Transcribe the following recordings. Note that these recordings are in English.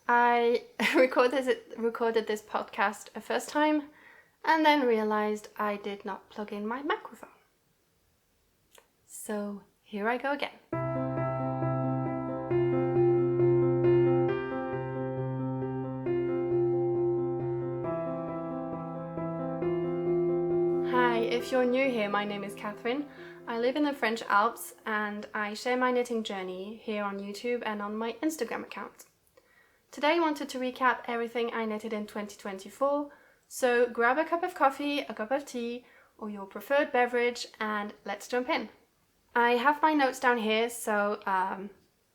I recorded this podcast a first time and then realized I did not plug in my microphone. So here I go again. Hi, if you're new here, my name is Catherine. I live in the French Alps and I share my knitting journey here on YouTube and on my Instagram account. Today I wanted to recap everything I knitted in 2024, so grab a cup of coffee, a cup of tea, or your preferred beverage and let's jump in. I have my notes down here, so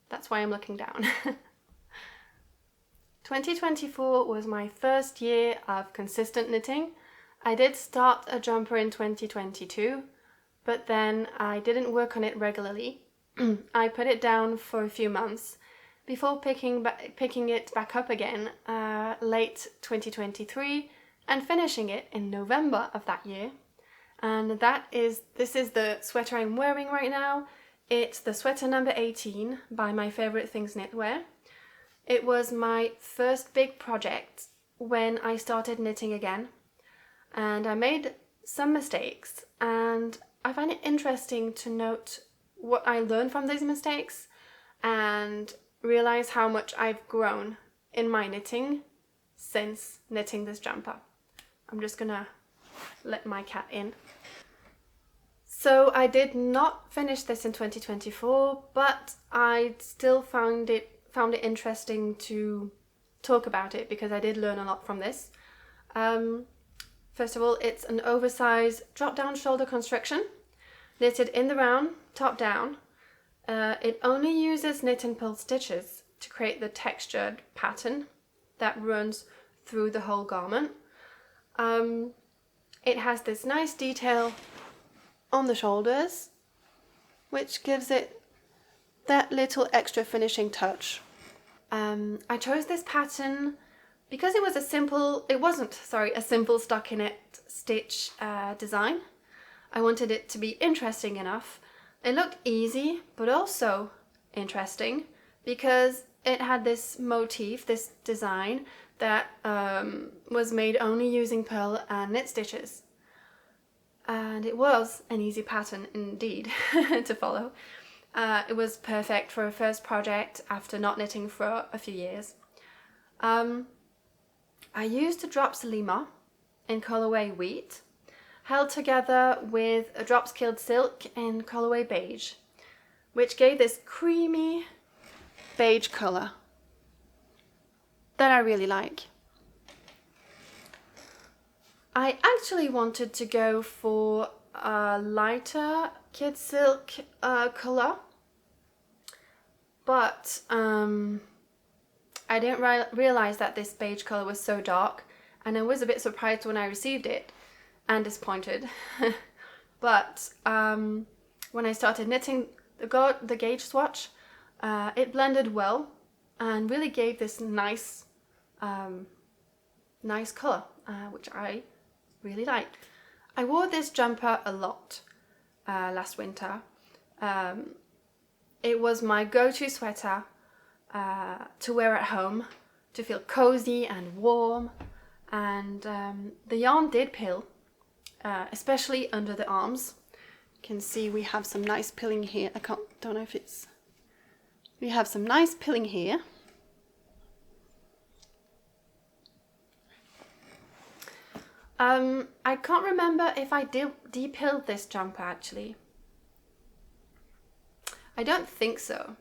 that's why I'm looking down. 2024 was my first year of consistent knitting. I did start a jumper in 2022, but then I didn't work on it regularly. I put it down for a few months before picking it back up again late 2023 and finishing it in November of that year. And this is the sweater I'm wearing right now. It's the sweater number 18 by My Favorite Things Knitwear. It was my first big project when I started knitting again, and I made some mistakes, and I find it interesting to note what I learned from these mistakes and realize how much I've grown in my knitting since knitting this jumper. I'm just gonna let my cat in. So I did not finish this in 2024, but I still found it interesting to talk about it because I did learn a lot from this. First of all, it's an oversized drop-down shoulder construction, knitted in the round, top down. It only uses knit and purl stitches to create the textured pattern that runs through the whole garment. It has this nice detail on the shoulders, which gives it that little extra finishing touch. I chose this pattern because it wasn't a simple stockinette stitch design. I wanted it to be interesting enough. It looked easy, but also interesting because it had this motif, this design that was made only using purl and knit stitches. And it was an easy pattern indeed to follow. It was perfect for a first project after not knitting for a few years. I used a drop Selima in colorway wheat, held together with a drop skilled silk in colorway beige, which gave this creamy beige color that I really like. I actually wanted to go for a lighter kid silk color, but I didn't realize that this beige color was so dark, and I was a bit surprised when I received it and disappointed. But when I started knitting the gauge swatch, it blended well and really gave this nice color, which I really liked. I wore this jumper a lot last winter. It was my go-to sweater to wear at home, to feel cozy and warm, and the yarn did pill, especially under the arms. You can see we have some nice pilling here. Don't know if it's... We have some nice pilling here. I can't remember if I de-pilled this jumper actually. I don't think so.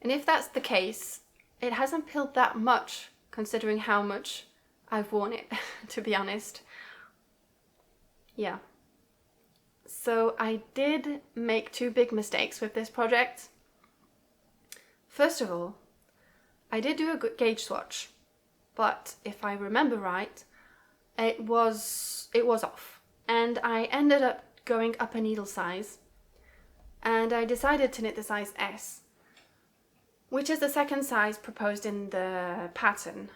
And if that's the case, it hasn't pilled that much considering how much I've worn it, to be honest. Yeah. So I did make two big mistakes with this project. First of all, I did do a good gauge swatch, but if I remember right, it was off, and I ended up going up a needle size, and I decided to knit the size S, which is the second size proposed in the pattern,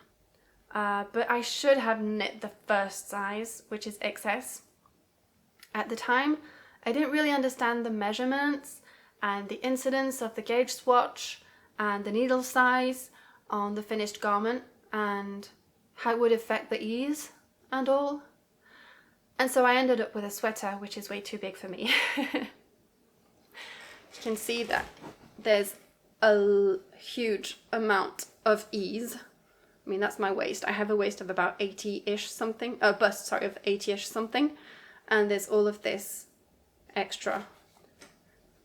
but I should have knit the first size, which is XS. At the time, I didn't really understand the measurements and the incidence of the gauge swatch and the needle size, on the finished garment and how it would affect the ease and all. And so I ended up with a sweater which is way too big for me. You can see that there's a huge amount of ease. I mean, that's my waist. I have a waist of about 80-ish something, bust, sorry, of 80-ish something. And there's all of this extra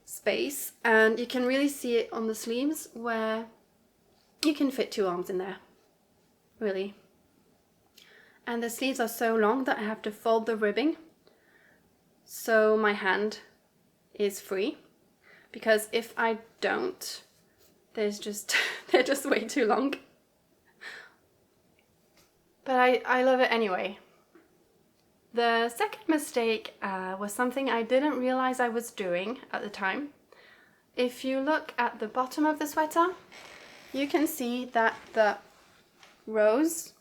space. And you can really see it on the sleeves where you can fit 2 arms in there, really. And the sleeves are so long that I have to fold the ribbing so my hand is free. Because if I don't, they're just way too long. But I love it anyway. The second mistake was something I didn't realize I was doing at the time. If you look at the bottom of the sweater, you can see that the rows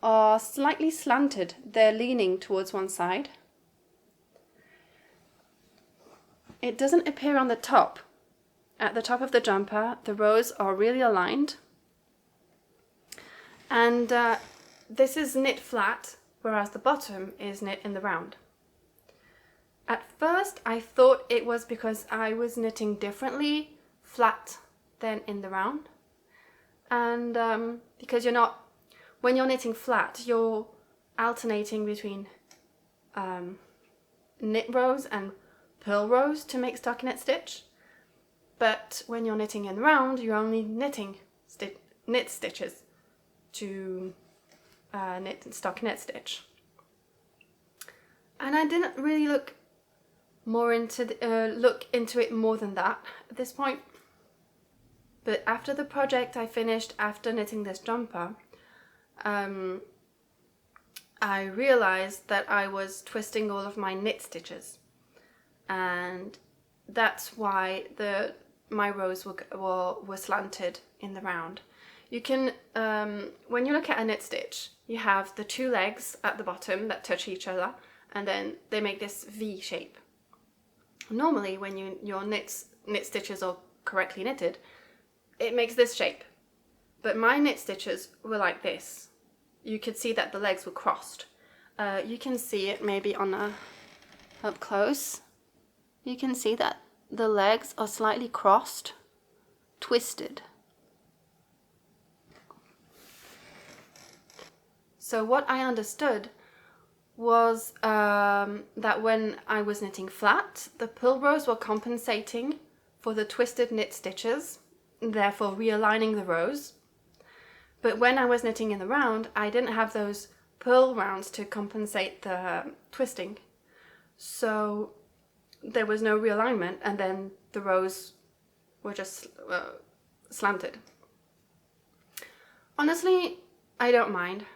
are slightly slanted. They're leaning towards one side. It doesn't appear on the top. At the top of the jumper, the rows are really aligned. And this is knit flat, whereas the bottom is knit in the round. At first, I thought it was because I was knitting differently flat than in the round. And because when you're knitting flat, you're alternating between knit rows and purl rows to make stockinette stitch. But when you're knitting in round, you're only knitting knit stitches to knit stockinette stitch. And I didn't really look into it more than that at this point. But after the project I finished after knitting this jumper, I realized that I was twisting all of my knit stitches, and that's why my rows were slanted in the round. You can, when you look at a knit stitch, you have the 2 legs at the bottom that touch each other, and then they make this V shape. Normally, when your knit stitches are correctly knitted, it makes this shape. But my knit stitches were like this. You could see that the legs were crossed. You can see it maybe up close. You can see that the legs are slightly crossed, twisted. So what I understood was that when I was knitting flat, the purl rows were compensating for the twisted knit stitches, therefore realigning the rows. But when I was knitting in the round, I didn't have those purl rounds to compensate the twisting. So there was no realignment, and then the rows were just slanted. Honestly, I don't mind.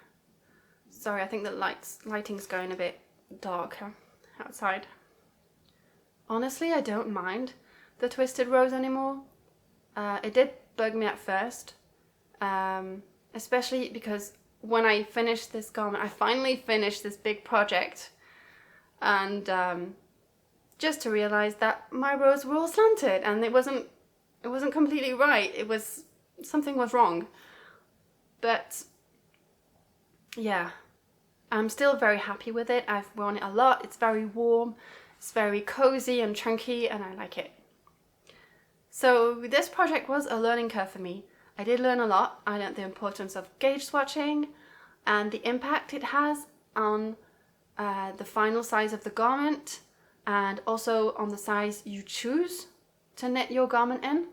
Sorry, I think the lighting's going a bit dark outside. Honestly, I don't mind the twisted rows anymore. It did bug me at first, especially because when I finished this garment, I finally finished this big project, and just to realize that my rows were all slanted, and it wasn't completely right. Something was wrong. But yeah, I'm still very happy with it. I've worn it a lot. It's very warm, it's very cozy and chunky, and I like it. So this project was a learning curve for me. I did learn a lot. I learned the importance of gauge swatching and the impact it has on the final size of the garment, and also on the size you choose to knit your garment in.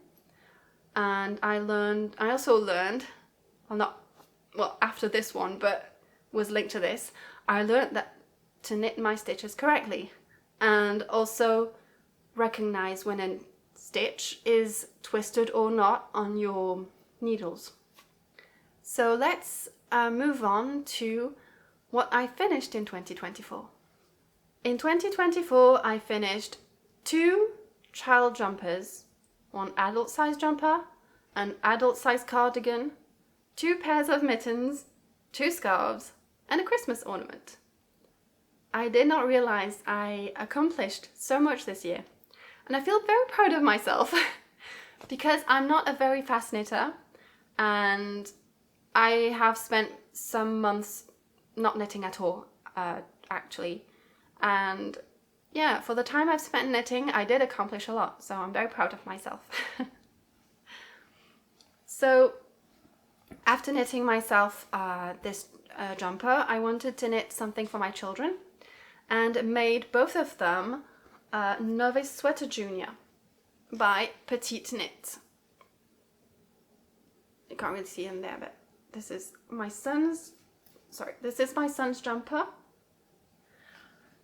And I also learned, after this one, but was linked to this, I learned that to knit my stitches correctly, and also recognize when a stitch is twisted or not on your needles. So let's move on to what I finished in 2024. In 2024, I finished 2 child jumpers, 1 adult size jumper, an adult size cardigan, 2 pairs of mittens, 2 scarves, and a Christmas ornament. I did not realize I accomplished so much this year, and I feel very proud of myself because I'm not a very fast knitter. and I have spent some months not knitting at all, actually. And yeah, for the time I've spent knitting, I did accomplish a lot, so I'm very proud of myself. So after knitting myself this jumper, I wanted to knit something for my children, and made both of them Novice Sweater Junior by Petite Knit. You can't really see him there, but this is my son's jumper,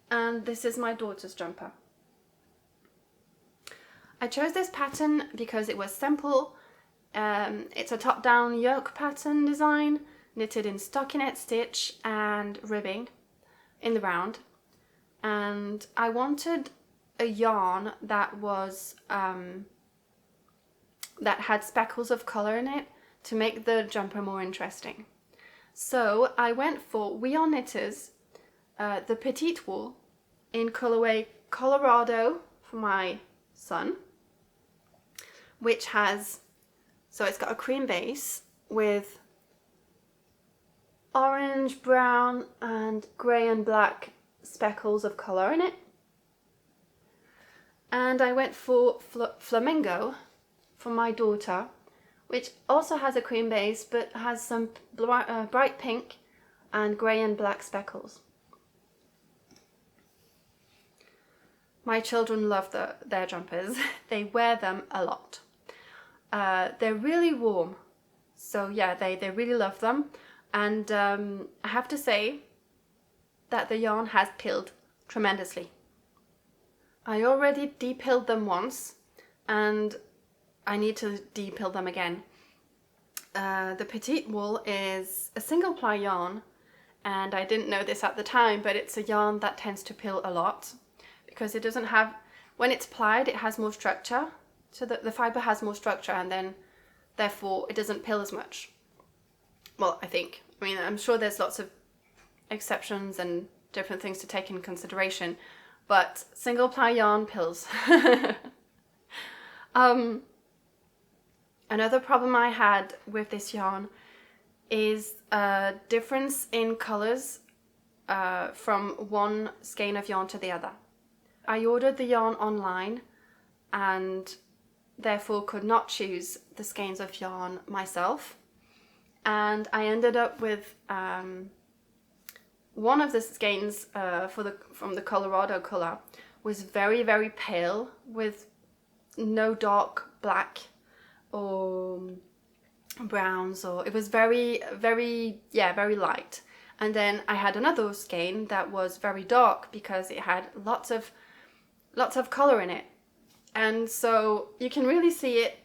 and this is my daughter's jumper. I chose this pattern because it was simple. It's a top-down yoke pattern design, knitted in stockinette stitch and ribbing in the round, and I wanted a yarn that was that had speckles of colour in it to make the jumper more interesting. So I went for We Are Knitters, the Petite wool in colorway Colorado for my son, which has, so it's got a cream base with orange, brown and grey and black speckles of colour in it. And I went for Flamingo for my daughter, which also has a cream base but has some bright pink and grey and black speckles. My children love their jumpers. They wear them a lot. They're really warm, so yeah, they really love them. And I have to say that the yarn has pilled tremendously. I already depilled them once, and I need to depill them again. The Petite wool is a single ply yarn, and I didn't know this at the time, but it's a yarn that tends to pill a lot because it doesn't have, when it's plied, it has more structure. So the fibre has more structure, and then therefore it doesn't pill as much. Well, I think. I mean, I'm sure there's lots of exceptions and different things to take in consideration, but single ply yarn pills. Another problem I had with this yarn is a difference in colours from one skein of yarn to the other. I ordered the yarn online and therefore could not choose the skeins of yarn myself, and I ended up with one of the skeins from the Colorado colour was very, very pale with no dark black or browns, or it was very, very, yeah, very light. And then I had another skein that was very dark because it had lots of colour in it. And so you can really see it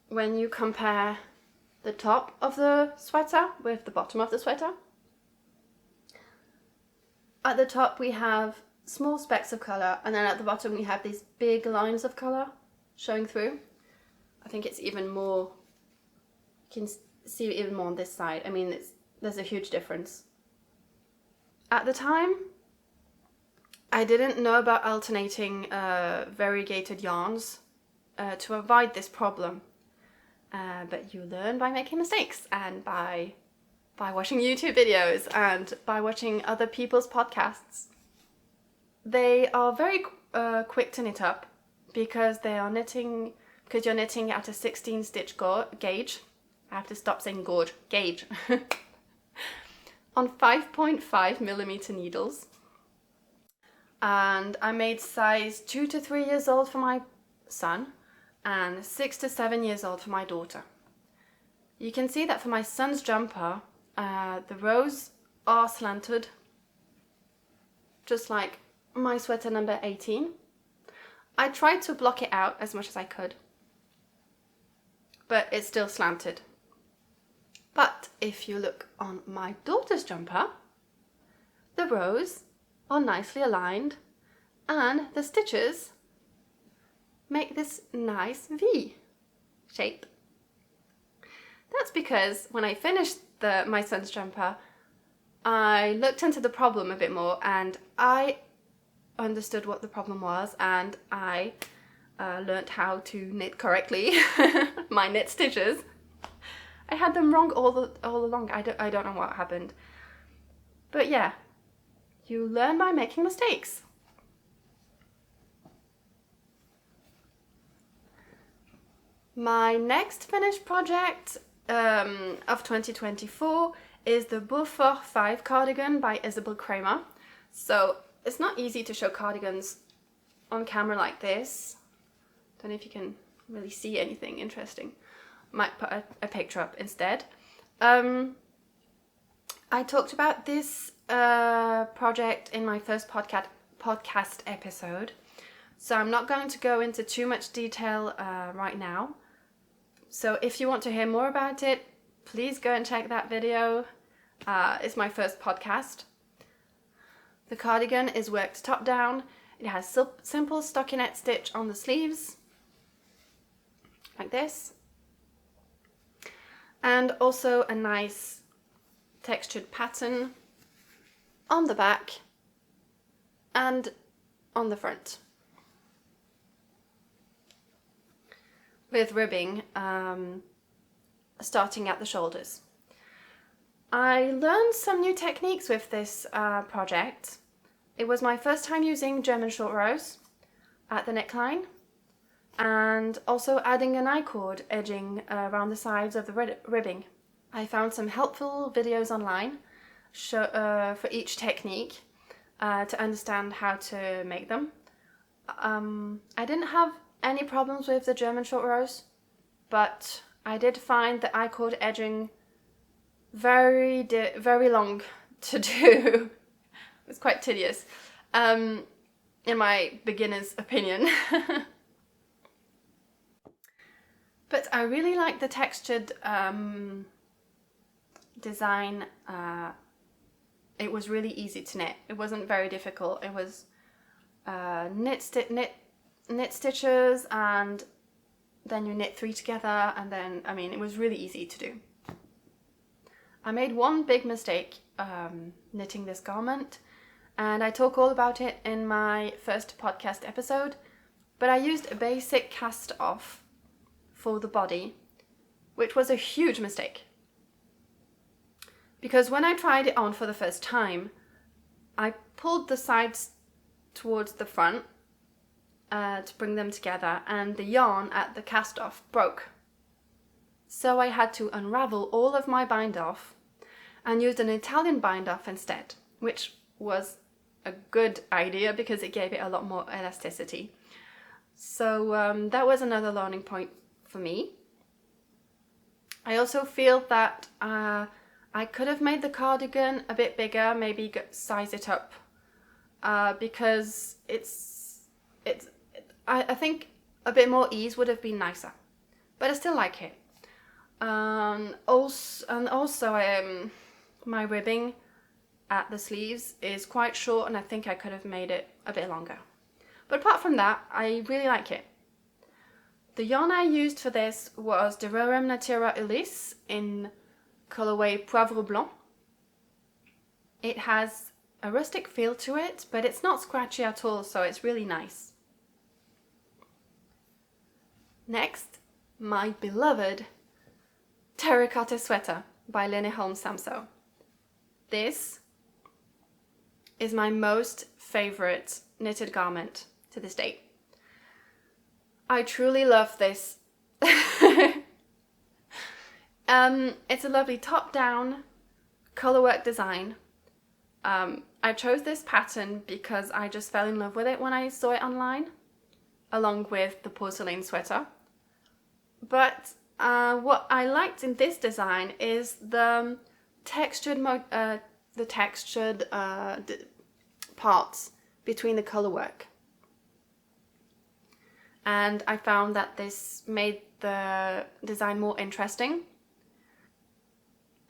when you compare the top of the sweater with the bottom of the sweater. At the top we have small specks of colour, and then at the bottom we have these big lines of colour showing through. I think it's even more, you can see it even more on this side. I mean, there's a huge difference. At the time, I didn't know about alternating variegated yarns to avoid this problem. But you learn by making mistakes, and by watching YouTube videos, and by watching other people's podcasts. They are very quick to knit up because you're knitting at a 16 stitch gauge. I have to stop saying gauge. On 5.5 millimeter needles. And I made size 2 to 3 years old for my son and 6 to 7 years old for my daughter. You can see that for my son's jumper, the rows are slanted, just like my sweater number 18. I tried to block it out as much as I could, but it's still slanted. But if you look on my daughter's jumper, the rows are nicely aligned and the stitches make this nice V shape. That's because when I finished my son's jumper, I looked into the problem a bit more and I understood what the problem was, and I learnt how to knit correctly my knit stitches. I had them wrong all along. I don't know what happened. But yeah, you learn by making mistakes. My next finished project of 2024 is the Beaufort 5 cardigan by Isabell Kraemer. So it's not easy to show cardigans on camera like this. Don't know if you can really see anything interesting. Might put a picture up instead. I talked about this project in my first podcast episode, so I'm not going to go into too much detail right now. So if you want to hear more about it, please go and check that video. It's my first podcast. The cardigan is worked top down. It has simple stockinette stitch on the sleeves, like this. And also a nice textured pattern on the back and on the front, with ribbing starting at the shoulders. I learned some new techniques with this project. It was my first time using German short rows at the neckline, and also adding an I-cord edging around the sides of the ribbing. I found some helpful videos online for each technique to understand how to make them. I didn't have any problems with the German short rows, but I did find the I-cord edging very long to do. It was quite tedious, in my beginner's opinion. But I really like the textured design. It was really easy to knit. It wasn't very difficult. It was knit stitches, and then you knit 3 together, and then, I mean, it was really easy to do. I made one big mistake knitting this garment, and I talk all about it in my first podcast episode, but I used a basic cast off for the body, which was a huge mistake. Because when I tried it on for the first time, I pulled the sides towards the front to bring them together, and the yarn at the cast off broke. So I had to unravel all of my bind off and used an Italian bind off instead, which was a good idea because it gave it a lot more elasticity. So that was another learning point for me. I also feel that I could have made the cardigan a bit bigger, maybe size it up, because I think a bit more ease would have been nicer, but I still like it. Also, my ribbing at the sleeves is quite short, and I think I could have made it a bit longer. But apart from that, I really like it. The yarn I used for this was the Durham Natura Ulysse in colorway Poivre Blanc. It has a rustic feel to it, but it's not scratchy at all, so it's really nice. Next, my beloved Terracotta Sweater by Lene Holme Samsøe. This is my most favorite knitted garment to this date. I truly love this. It's a lovely top-down colorwork design. I chose this pattern because I just fell in love with it when I saw it online, along with the porcelain sweater. But what I liked in this design is the textured parts between the colorwork. And I found that this made the design more interesting.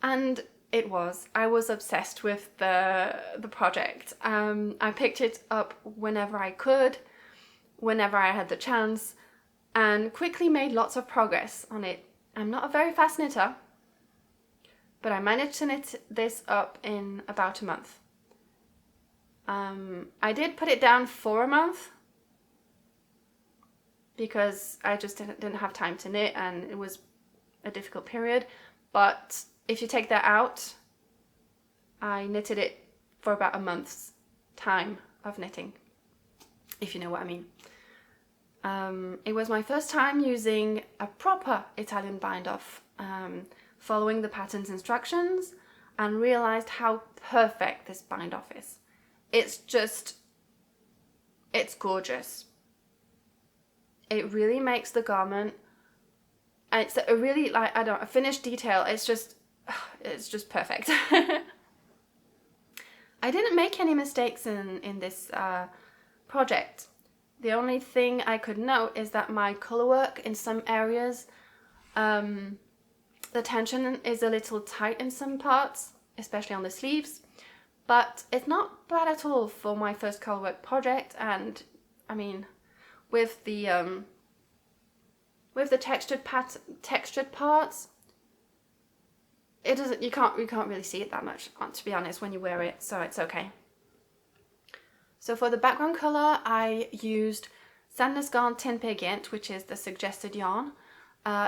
And I was obsessed with the project. I picked it up whenever I could, whenever I had the chance, and quickly made lots of progress on it. I'm not a very fast knitter, but I managed to knit this up in about a month. I did put it down for a month because I just didn't have time to knit, and it was a difficult period. but if you take that out, I knitted it for about a month's time of knitting, if you know what I mean. It was my first time using a proper Italian bind-off, following the pattern's instructions, and realized how perfect this bind-off is. It's gorgeous. It really makes the garment, and it's a really, like, a finished detail. It's just perfect. I didn't make any mistakes in this project. The only thing I could note is that my color work in some areas, the tension is a little tight in some parts, especially on the sleeves, but it's not bad at all for my first color work project. And I mean, with the textured parts, it doesn't, you can't really see it that much, to be honest, when you wear it, so it's okay. So for the background color, I used Sandnes Garn Tin Pigment, which is the suggested yarn,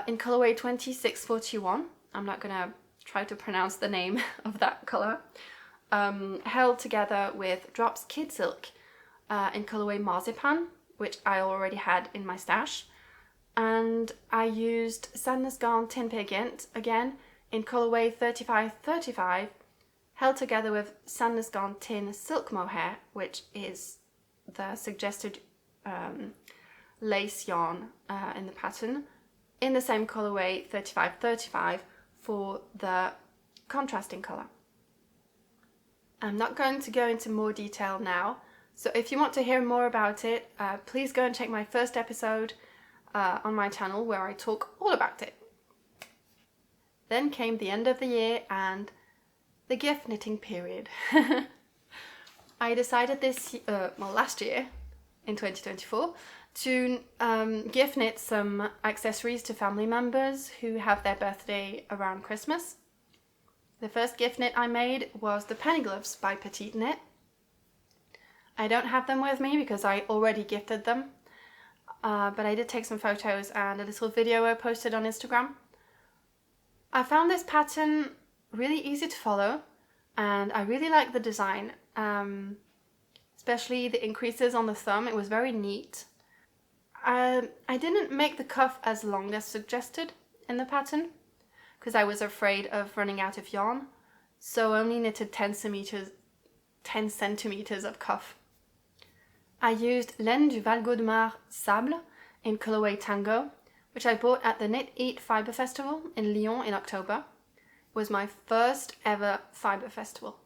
in colorway 2641. I'm not gonna try to pronounce the name of that color. Held together with Drops Kid Silk in colorway Marzipan, which I already had in my stash. And I used Sandnes Garn Tin Pigment again in colorway 3535, held together with Sandnes Garn Tin Silk Mohair, which is the suggested lace yarn in the pattern, in the same colorway 3535 for the contrasting color. I'm not going to go into more detail now, so if you want to hear more about it, please go and check my first episode on my channel where I talk all about it. Then came the end of the year and the gift knitting period. I decided last year, in 2024, to gift knit some accessories to family members who have their birthday around Christmas. The first gift knit I made was the penny gloves by Petite knit. I don't have them with me because I already gifted them, but I did take some photos and a little video I posted on Instagram. I found this pattern really easy to follow, and I really like the design, especially the increases on the thumb. It was very neat. I didn't make the cuff as long as suggested in the pattern because I was afraid of running out of yarn, so only knitted 10 centimeters of cuff. I used Lene du Val-Gaudemar Sable in colorway Tango, which I bought at the Knit Eat Fiber Festival in Lyon in October. It was my first ever fiber festival,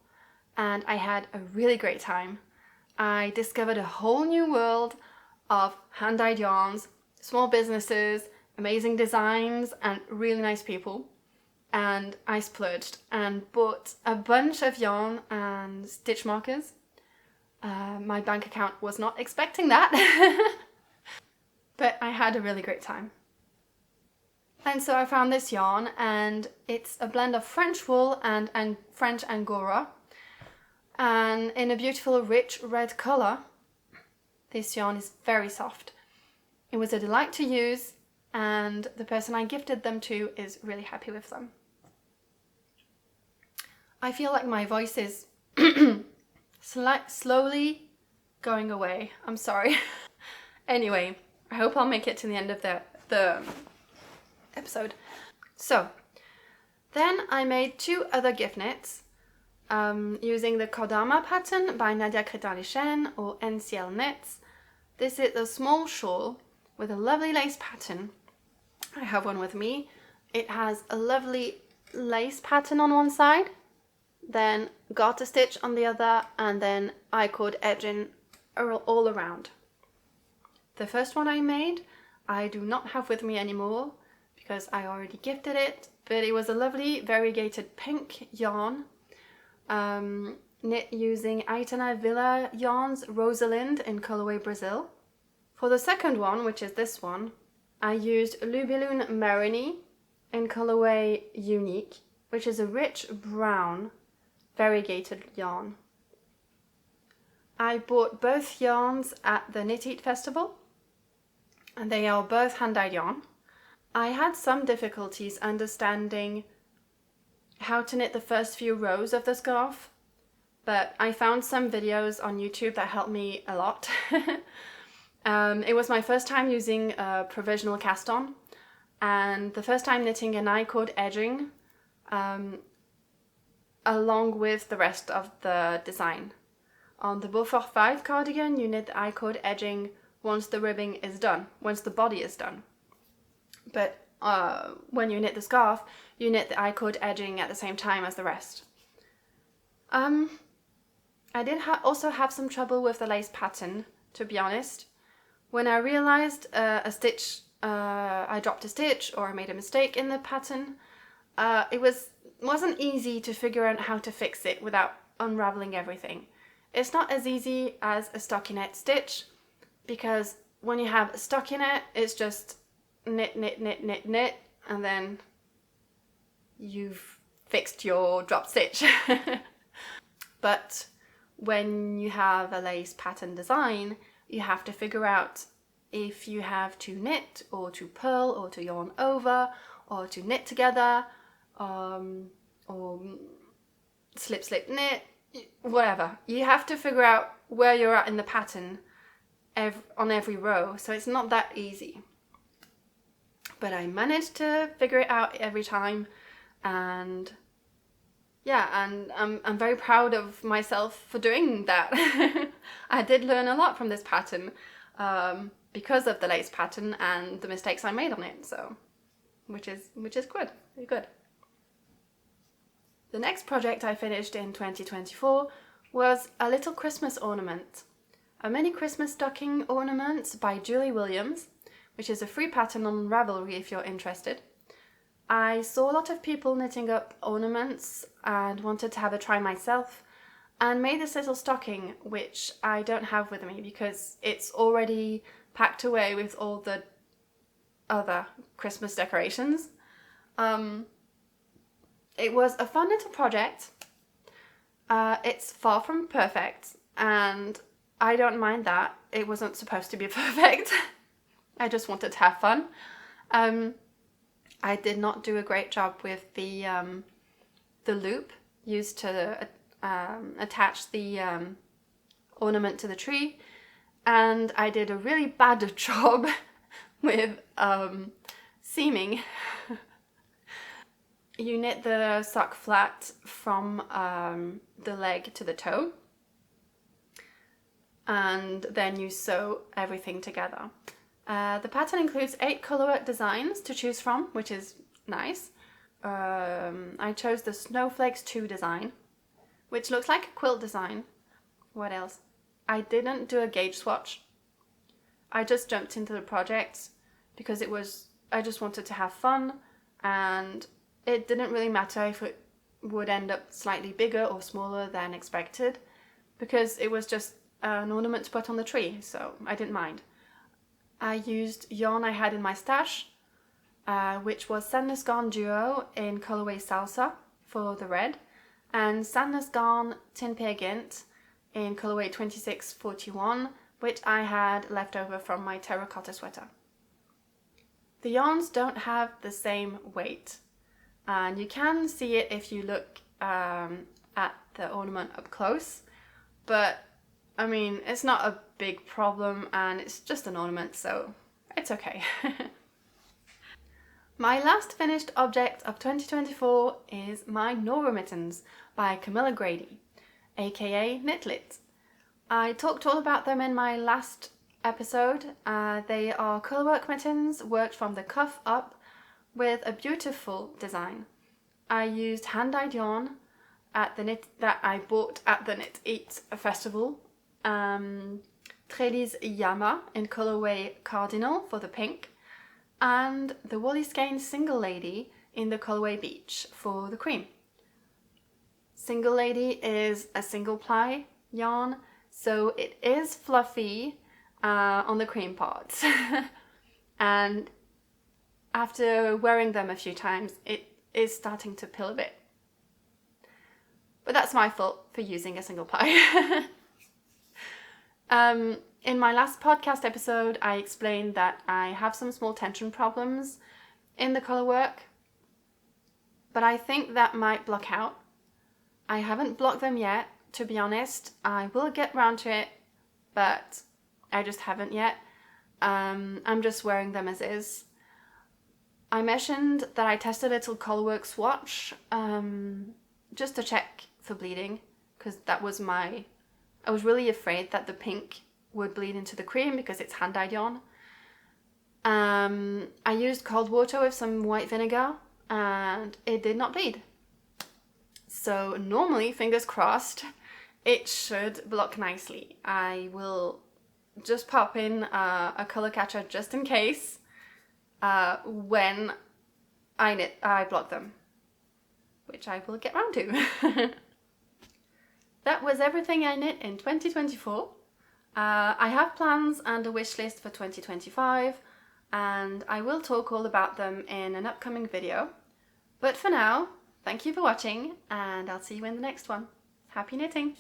and I had a really great time. I discovered a whole new world of hand-dyed yarns, small businesses, amazing designs, and really nice people. And I splurged and bought a bunch of yarn and stitch markers. My bank account was not expecting that, but I had a really great time. And so I found this yarn, and it's a blend of French wool and French Angora, and in a beautiful rich red color. This yarn is very soft. It was a delight to use, and the person I gifted them to is really happy with them. I feel like my voice is slowly going away. I'm sorry. Anyway, I hope I'll make it to the end of the episode. So, then I made two other gift knits using the Kodama pattern by Nadia Crétin-Léchenne or NCL Knits. This is a small shawl with a lovely lace pattern. I have one with me. It has a lovely lace pattern on one side, then garter stitch on the other, and then I-cord edging all around. The first one I made, I do not have with me anymore because I already gifted it, but it was a lovely variegated pink yarn, knit using Aitana Villa Yarns Rosalind in colorway Brazil. For the second one, which is this one, I used Lubilune Marini in colorway Unique, which is a rich brown variegated yarn. I bought both yarns at the Knit Eat Festival, and they are both hand-dyed yarn. I had some difficulties understanding how to knit the first few rows of the scarf, but I found some videos on YouTube that helped me a lot. It was my first time using a provisional cast on, and the first time knitting an I-cord edging along with the rest of the design. On the Beaufort 5 cardigan, you knit the I-cord edging once the ribbing is done, once the body is done. But when you knit the scarf, you knit the I-cord edging at the same time as the rest. I did also have some trouble with the lace pattern, to be honest. When I realized I dropped a stitch or I made a mistake in the pattern, it wasn't easy to figure out how to fix it without unraveling everything. It's not as easy as a stockinette stitch, because when you have a stockinette, it's just knit, knit, knit, knit, knit, and then you've fixed your drop stitch. But when you have a lace pattern design, you have to figure out if you have to knit or to purl or to yarn over or to knit together, or slip, slip, knit, whatever. You have to figure out where you're at in the pattern on every row, so it's not that easy. But I managed to figure it out every time, and yeah, and I'm very proud of myself for doing that. I did learn a lot from this pattern because of the lace pattern and the mistakes I made on it, so which is good, very good. The next project I finished in 2024 was a little Christmas ornament, a mini Christmas stocking ornament by Julie Williams, which is a free pattern on Ravelry if you're interested. I saw a lot of people knitting up ornaments and wanted to have a try myself, and made this little stocking, which I don't have with me because it's already packed away with all the other Christmas decorations. It was a fun little project. It's far from perfect, and I don't mind that. It wasn't supposed to be perfect. I just wanted to have fun. I did not do a great job with the loop used to attach the ornament to the tree, and I did a really bad job with seaming. You knit the sock flat from the leg to the toe, and then you sew everything together. The pattern includes 8 colorwork designs to choose from, which is nice. I chose the Snowflakes 2 design, which looks like a quilt design. What else? I didn't do a gauge swatch. I just jumped into the project because I just wanted to have fun, and it didn't really matter if it would end up slightly bigger or smaller than expected, because it was just an ornament to put on the tree, so I didn't mind. I used yarn I had in my stash, which was Sandnes Garn Duo in colorway Salsa for the red, and Sandnes Garn Tin Pear Gint in colorway 2641, which I had left over from my Terracotta Sweater. The yarns don't have the same weight, and you can see it if you look at the ornament up close, but I mean, it's not a big problem and it's just an ornament, so it's okay. My last finished object of 2024 is my Nora Mittens by Camilla Grady, aka Knitlit. I talked all about them in my last episode. They are colorwork mittens worked from the cuff up with a beautiful design. I used hand-dyed yarn that I bought at the Knit Eat festival. Trellis Yama in colorway Cardinal for the pink, and the Woolly Skein Single Lady in the colorway Beach for the cream. Single Lady is a single ply yarn, so it is fluffy on the cream parts. And after wearing them a few times, it is starting to pill a bit. But that's my fault for using a single ply. In my last podcast episode, I explained that I have some small tension problems in the colorwork. but I think that might block out. I haven't blocked them yet, to be honest. I will get round to it, but I just haven't yet. I'm just wearing them as is. I mentioned that I tested a little Colourwork swatch just to check for bleeding, because that was I was really afraid that the pink would bleed into the cream because it's hand-dyed yarn. I used cold water with some white vinegar and it did not bleed. So normally, fingers crossed, it should block nicely. I will just pop in a colour catcher just in case when I block them, which I will get round to. That was everything I knit in 2024. I have plans and a wish list for 2025, and I will talk all about them in an upcoming video. But for now, thank you for watching, and I'll see you in the next one. Happy knitting!